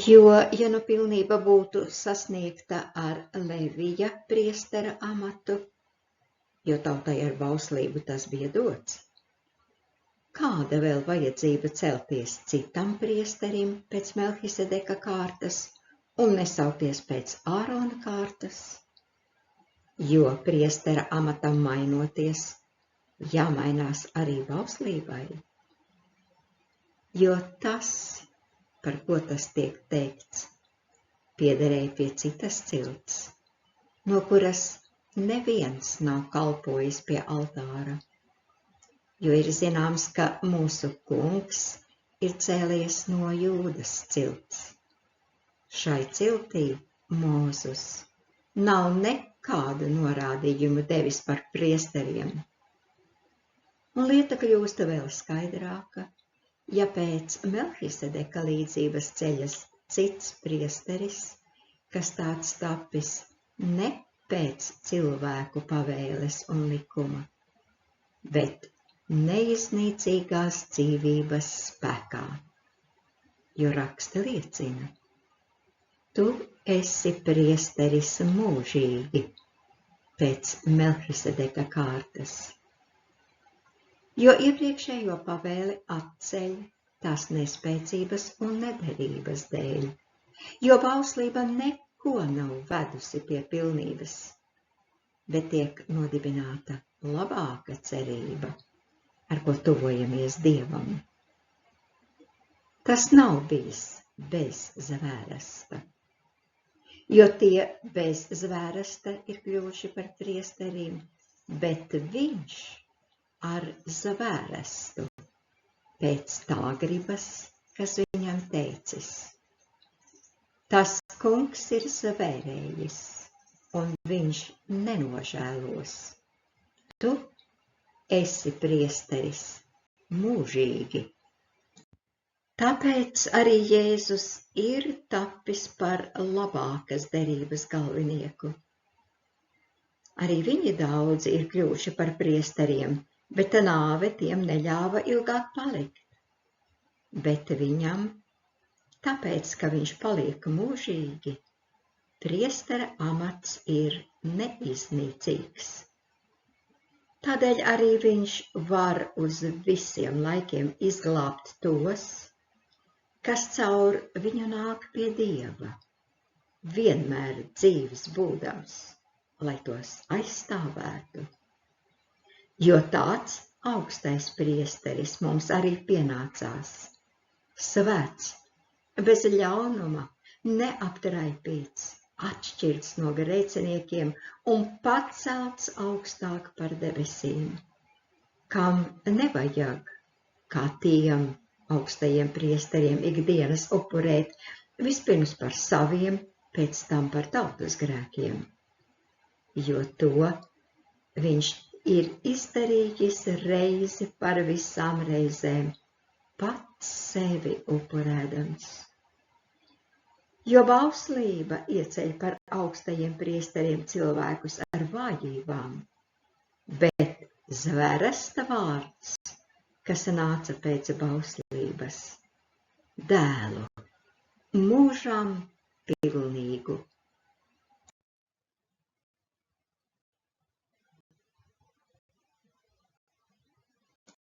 Jo, ja nu pilnība būtu sasniegta ar Levija priestera amatu, jo tautai ar bauslību tas bija dots, kāda vēl vajadzība celties citam priesterim pēc Melhisedeka kārtas un nesaukties pēc Ārona kārtas? Jo priestera amatam mainoties, jāmainās arī bauslībai. Jo tas, par ko tas tiek teikts, piederēja pie citas cilts, no kuras neviens nav kalpojis pie altāra. Jo ir zināms, ka mūsu kungs ir cēlies no Jūdas cilts. Šai ciltī Mūzus nav nekādu norādījumu devis par priesteriem. Un lieta kļūst vēl skaidrāka, ja pēc Melhisedeka līdzības ceļas cits priesteris, kas tāds tapis ne pēc cilvēku pavēles un likuma, bet neiznīcīgās dzīvības spēkā, jo raksti liecina, tu esi priesteris mūžīgi pēc Melhisedeka kārtas, jo iepriekšējo pavēli atceļ tās nespēcības un nederības dēļ, jo bauslība neko nav vedusi pie pilnības, bet tiek nodibināta labāka cerība, ar ko tuvojamies Dievam. Tas nav bijis bez zvērasta, jo tie bez zvērasta ir kļuvuši par priesteriem, bet viņš ar zvērestu pēc tā gribas, kas viņam teicis. Tas kungs ir zvērējis, un viņš nenožēlos. Tu esi priesteris mūžīgi. Tāpēc arī Jēzus ir tapis par labākas derības galvinieku. Arī viņi daudzi ir kļuvuši par priesteriem, bet nāve tiem neļāva ilgāk palikt. Bet viņam, tāpēc, ka viņš paliek mūžīgi, priestera amats ir neiznīcīgs. Tādēļ arī viņš var uz visiem laikiem izglābt tos, kas caur viņu nāk pie Dieva, vienmēr dzīves būdams, lai tos aizstāvētu. Jo tāds augstais priesteris mums arī pienācās, svēts, bez ļaunuma, neaptraipīts, atšķirts no grēciniekiem un pacelts augstāk par debesīm, kam nevajag, kā tiem augstajiem priesteriem ikdienas upurēt, vispirms par saviem, pēc tam par tautas grēkiem, jo to viņš ir izdarījis reizi par visām reizēm, pats sevi upurēdams. Jo bauslība ieceļ par augstajiem priesteriem cilvēkus ar vājībām, bet zveresta vārds, kas nāca pēc bauslības, dēlu mūžam pilnīgu